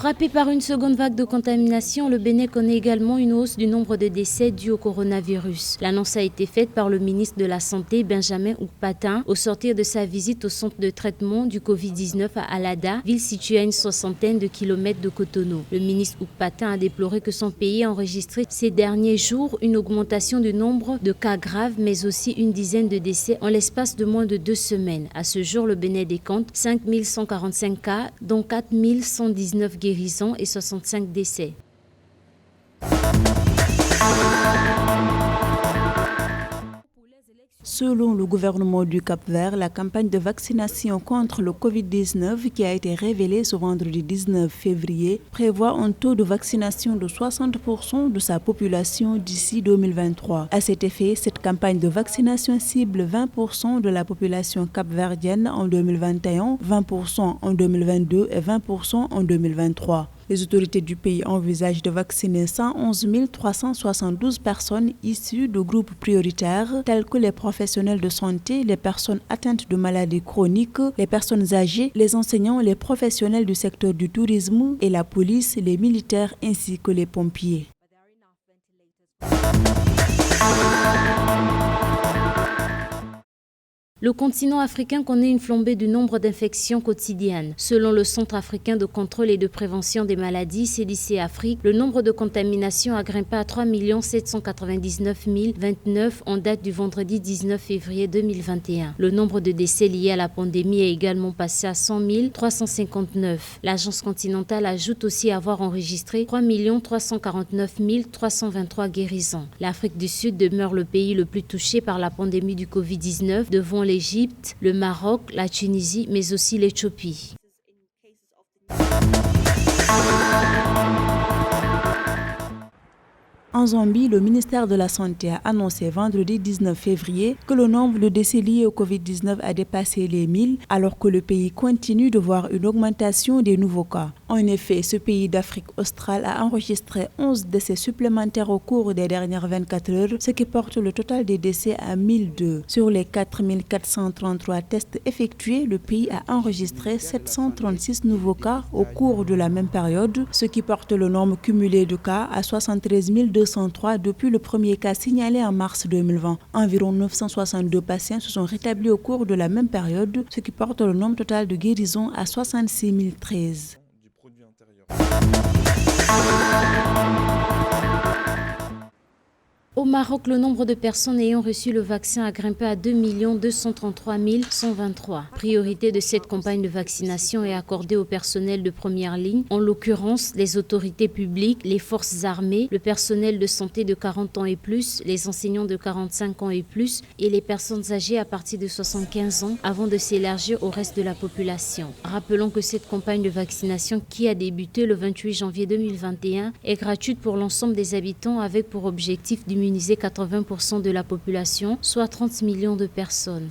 Frappé par une seconde vague de contamination, le Bénin connaît également une hausse du nombre de décès dus au coronavirus. L'annonce a été faite par le ministre de la Santé, Benjamin Oukpatin, au sortir de sa visite au centre de traitement du Covid-19 à Alada, ville située à une soixantaine de kilomètres de Cotonou. Le ministre Oukpatin a déploré que son pays a enregistré ces derniers jours une augmentation du nombre de cas graves, mais aussi une dizaine de décès en l'espace de moins de 2 semaines. À ce jour, le Bénin décompte 5 145 cas, dont 4 119 guérisons et 65 décès. Selon le gouvernement du Cap-Vert, la campagne de vaccination contre le Covid-19 qui a été révélée ce vendredi 19 février prévoit un taux de vaccination de 60% de sa population d'ici 2023. À cet effet, cette campagne de vaccination cible 20% de la population capverdienne en 2021, 20% en 2022 et 20% en 2023. Les autorités du pays envisagent de vacciner 111 372 personnes issues de groupes prioritaires tels que les professionnels de santé, les personnes atteintes de maladies chroniques, les personnes âgées, les enseignants, les professionnels du secteur du tourisme et la police, les militaires ainsi que les pompiers. Le continent africain connaît une flambée du nombre d'infections quotidiennes. Selon le Centre africain de contrôle et de prévention des maladies, CDC Afrique, le nombre de contaminations a grimpé à 3 799 029 en date du vendredi 19 février 2021. Le nombre de décès liés à la pandémie est également passé à 100 359. L'agence continentale ajoute aussi avoir enregistré 3 349 323 guérisons. L'Afrique du Sud demeure le pays le plus touché par la pandémie du Covid-19 devant l'Égypte, le Maroc, la Tunisie, mais aussi l'Éthiopie. En Zambie, le ministère de la Santé a annoncé vendredi 19 février que le nombre de décès liés au Covid-19 a dépassé les 1000, alors que le pays continue de voir une augmentation des nouveaux cas. En effet, ce pays d'Afrique australe a enregistré 11 décès supplémentaires au cours des dernières 24 heures, ce qui porte le total des décès à 1002. Sur les 4433 tests effectués, le pays a enregistré 736 nouveaux cas au cours de la même période, ce qui porte le nombre cumulé de cas à 73 203 depuis le premier cas signalé en mars 2020. Environ 962 patients se sont rétablis au cours de la même période, ce qui porte le nombre total de guérisons à 66 013. Au Maroc, le nombre de personnes ayant reçu le vaccin a grimpé à 2 233 123. Priorité de cette campagne de vaccination est accordée au personnel de première ligne, en l'occurrence les autorités publiques, les forces armées, le personnel de santé de 40 ans et plus, les enseignants de 45 ans et plus et les personnes âgées à partir de 75 ans avant de s'élargir au reste de la population. Rappelons que cette campagne de vaccination qui a débuté le 28 janvier 2021 est gratuite pour l'ensemble des habitants avec pour objectif d'immuniser 80% de la population, soit 30 millions de personnes.